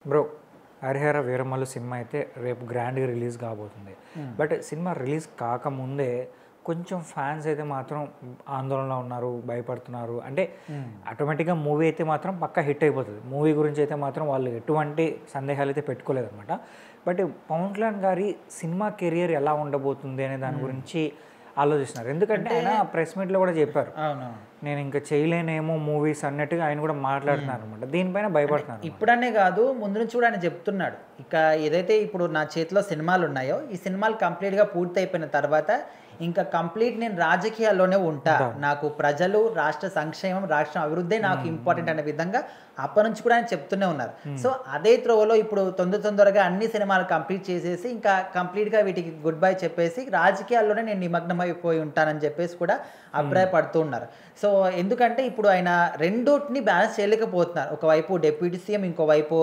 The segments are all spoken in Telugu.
బ్రో 'హరిహర వీరమల్లు' సినిమా అయితే రేపు గ్రాండ్‌గా రిలీజ్ కాబోతుంది. బట్ సినిమా రిలీజ్ కాకముందే కొంచెం ఫ్యాన్స్ అయితే మాత్రం ఆందోళనలో ఉన్నారు, భయపడుతున్నారు. అంటే ఆటోమేటిక్‌గా మూవీ అయితే మాత్రం పక్కా హిట్ అయిపోతది. మూవీ గురించి అయితే మాత్రం వాళ్ళు ఎటువంటి సందేహాలు అయితే పెట్టుకోలేదనమాట. బట్ పవన్ కళ్యాణ్ గారి సినిమా కెరియర్ ఎలా ఉండబోతుంది అనే దాని గురించి ఆలోచిస్తున్నారు. ఎందుకంటే ఆయన ప్రెస్ మీట్‌లో కూడా చెప్పారు. నేను ఇంకా చేయలేనేమో మూవీస్ అన్నట్టుగా ఆయన కూడా మాట్లాడుతున్నారు అనమాట. దీనిపైన భయపడుతున్నారు. ఇప్పుడనే కాదు, ముందు నుంచి కూడా ఆయన చెప్తున్నాడు. ఇక ఏదైతే ఇప్పుడు నా చేతిలో సినిమాలు ఉన్నాయో, ఈ సినిమాలు కంప్లీట్‌గా పూర్తి అయిపోయిన తర్వాత ఇంకా కంప్లీట్ నేను రాజకీయాల్లోనే ఉంటా. నాకు ప్రజలు, రాష్ట్ర సంక్షేమం, రాష్ట్ర అభివృద్ధి నాకు ఇంపార్టెంట్ అనే విధంగా అప్పటి నుంచి కూడా ఆయన చెప్తూనే ఉన్నారు. సో అదే త్రోవలో ఇప్పుడు తొందరగా అన్ని సినిమాలు కంప్లీట్ చేసేసి ఇంకా కంప్లీట్గా వీటికి గుడ్ బై చెప్పేసి రాజకీయాల్లోనే నేను నిమగ్నమైపోయి ఉంటానని చెప్పేసి కూడా అభిప్రాయపడుతూ ఉన్నారు. సో ఎందుకంటే ఇప్పుడు ఆయన రెండోటిని బ్యాలెన్స్ చేయలేకపోతున్నారు. ఒకవైపు డిప్యూటీ సీఎం, ఇంకోవైపు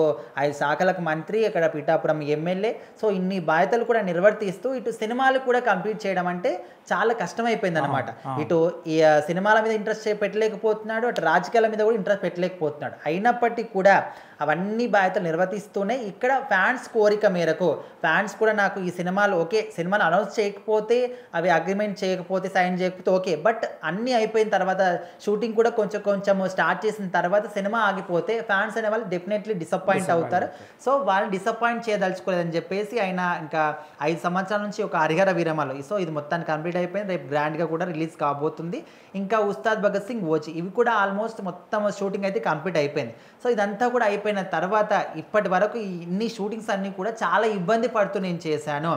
5 శాఖలకు మంత్రి, ఇక్కడ పిఠాపురం ఎమ్మెల్యే. సో ఇన్ని బాధ్యతలు కూడా నిర్వర్తిస్తూ ఇటు సినిమాలు కూడా కంప్లీట్ చేయడం అంటే చాలా కష్టమైపోయింది అనమాట. ఇటు ఈ సినిమాల మీద ఇంట్రెస్ట్ పెట్టలేకపోతున్నాడు, అటు రాజకీయాల మీద కూడా ఇంట్రెస్ట్ పెట్టలేకపోతున్నాడు. అయినప్పటికీ కూడా అవన్నీ బాధ్యతలు నిర్వర్తిస్తూనే ఇక్కడ ఫ్యాన్స్ కోరిక మేరకు ఫ్యాన్స్ కూడా నాకు ఈ సినిమాలు ఓకే, సినిమాలు అనౌన్స్ చేయకపోతే, అవి అగ్రిమెంట్ చేయకపోతే, సైన్ చేయకపోతే ఓకే, బట్ అన్నీ అయిపోయిన తర్వాత షూటింగ్ కూడా కొంచెం స్టార్ట్ చేసిన తర్వాత సినిమా ఆగిపోతే ఫ్యాన్స్ అనే వాళ్ళు డెఫినెట్లీ డిసప్పాయింట్ అవుతారు. సో వాళ్ళని డిసప్పాయింట్ చేయదలుచుకోలేదని చెప్పేసి ఆయన ఇంకా 5 సంవత్సరాల నుంచి ఒక 'హరిహర వీరమల్లు', సో ఇది మొత్తాన్ని కంప్లీట్ అయిపోయింది. రేపు గ్రాండ్గా కూడా రిలీజ్ కాబోతుంది. ఇంకా 'ఉస్తాద్ భగత్ సింగ్', 'ఓజీ' ఇవి కూడా ఆల్మోస్ట్ మొత్తం షూటింగ్ అయితే కంప్లీట్ అయిపోయింది. సో ఇదంతా కూడా అయిపోయిన తర్వాత ఇప్పటి వరకు ఇన్ని షూటింగ్స్ అన్నీ కూడా చాలా ఇబ్బంది పడుతూ నేను చేశాను.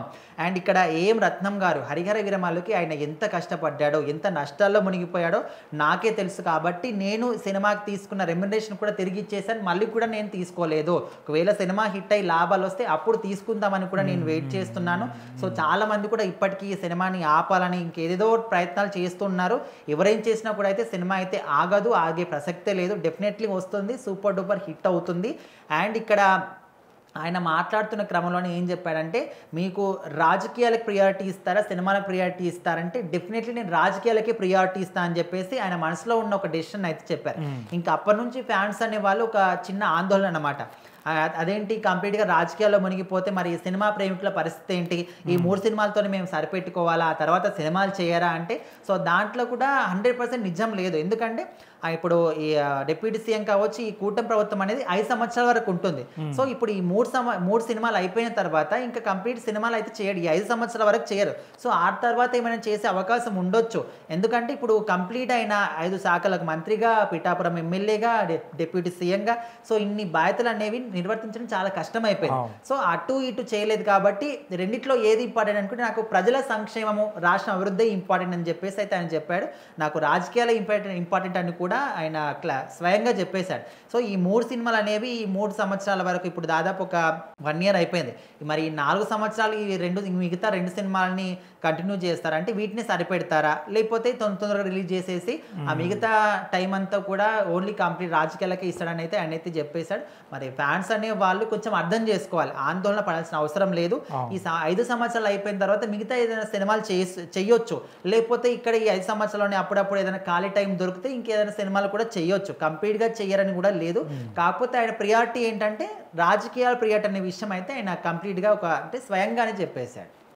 అండ్ ఇక్కడ ఏం రత్నం గారు 'హరిహర వీరమల్లు'కి ఆయన ఎంత కష్టపడ్డాడో, ఎంత నష్టాల్లో మునిగిపోయాడో నాకే తెలుసు. కాబట్టి నేను సినిమాకి తీసుకున్న రెమ్యునరేషన్ కూడా తిరిగి ఇచ్చేసాను. మళ్ళీ కూడా నేను తీసుకోలేదు. ఒకవేళ సినిమా హిట్ అయ్యి లాభాలు వస్తే అప్పుడు తీసుకుందామని కూడా నేను వెయిట్ చేస్తున్నాను. సో చాలా మంది కూడా ఇప్పటికీ ఈ సినిమాని ఆపాలని ఇంకేదేదో ప్రయత్నాలు చేస్తున్నారు. ఎవరేం చేసినా కూడా అయితే సినిమా అయితే ఆగదు, ఆగే ప్రసక్తే లేదు. డెఫినెట్లీ వస్తుంది, సూపర్ డూపర్ హిట్ అవుతుంది. అండ్ ఇక్కడ ఆయన మాట్లాడుతున్న క్రమంలోనే ఏం చెప్పాడంటే, మీకు రాజకీయాలకు ప్రియారిటీ ఇస్తారా, సినిమాలకు ప్రియారిటీ ఇస్తారంటే డెఫినెట్లీ నేను రాజకీయాలకే ప్రియారిటీ ఇస్తాను అని చెప్పేసి ఆయన మనసులో ఉన్న ఒక డెసిషన్ అయితే చెప్పారు. ఇంకా అప్పటి నుంచి ఫ్యాన్స్ అనే వాళ్ళు ఒక చిన్న ఆందోళన అన్నమాట. అదేంటి కంప్లీట్గా రాజకీయాల్లో మునిగిపోతే మరి సినిమా ప్రేమికుల పరిస్థితి ఏంటి, ఈ 3 సినిమాలతోనే మేము సరిపెట్టుకోవాలా, ఆ తర్వాత సినిమాలు చేయరా అంటే, సో దాంట్లో కూడా 100% నిజం లేదు. ఎందుకంటే ఇప్పుడు ఈ డిప్యూటీ సీఎం కావచ్చు, ఈ కూటమి ప్రభుత్వం అనేది 5 సంవత్సరాల వరకు ఉంటుంది. సో ఇప్పుడు ఈ 3 సినిమాలు అయిపోయిన తర్వాత ఇంకా కంప్లీట్ సినిమాలు అయితే చేయడు, ఈ 5 సంవత్సరాల వరకు చేయరు. సో ఆ తర్వాత ఏమైనా చేసే అవకాశం ఉండొచ్చు. ఎందుకంటే ఇప్పుడు కంప్లీట్ అయిన 5 శాఖలకు మంత్రిగా, పిఠాపురం ఎమ్మెల్యేగా, డిప్యూటీ సీఎంగా, సో ఇన్ని బాధ్యతలు అనేవి నిర్వర్తించడం చాలా కష్టమైపోయింది. సో అటు ఇటు చేయలేదు. కాబట్టి రెండిట్లో ఏది ఇంపార్టెంట్ అనుకుంటే నాకు ప్రజల సంక్షేమము, రాష్ట్ర అభివృద్ధి ఇంపార్టెంట్ అని చెప్పేసి అయితే ఆయన చెప్పాడు. నాకు రాజకీయాలు ఇంపార్టెంట్ అని కూడా ఆయన స్వయంగా చెప్పేశాడు. సో ఈ 3 సినిమాలు అనేవి ఈ 3 సంవత్సరాల వరకు ఇప్పుడు దాదాపు ఒక 1 ఇయర్ అయిపోయింది. మరి 4 సంవత్సరాలు ఈ మిగతా 2 సినిమాలని కంటిన్యూ చేస్తారా అంటే వీటిని సరిపెడతారా, లేకపోతే తొందరగా రిలీజ్ చేసేసి ఆ మిగతా టైం అంతా కూడా ఓన్లీ కంప్లీట్ రాజకీయాలకే ఇస్తాడని అయితే ఆయన అయితే చెప్పేశాడు. మరి ఫ్యాన్స్ అనే వాళ్ళు కొంచెం అర్థం చేసుకోవాలి, ఆందోళన పడాల్సిన అవసరం లేదు. ఈ 5 సంవత్సరాలు అయిపోయిన తర్వాత మిగతా ఏదైనా సినిమాలు చేయొచ్చు, లేకపోతే ఇక్కడ ఈ 5 సంవత్సరాల్లోనే అప్పుడప్పుడు ఏదైనా ఖాళీ టైం దొరికితే ఇంకేదైనా సినిమాలు కూడా చేయొచ్చు. కంప్లీట్గా చెయ్యరని కూడా లేదు. కాకపోతే ఆయన ప్రియారిటీ ఏంటంటే రాజకీయాల ప్రియారిటీ అనే విషయం అయితే ఆయన కంప్లీట్గా అంటే స్వయంగానే చెప్పేశాడు.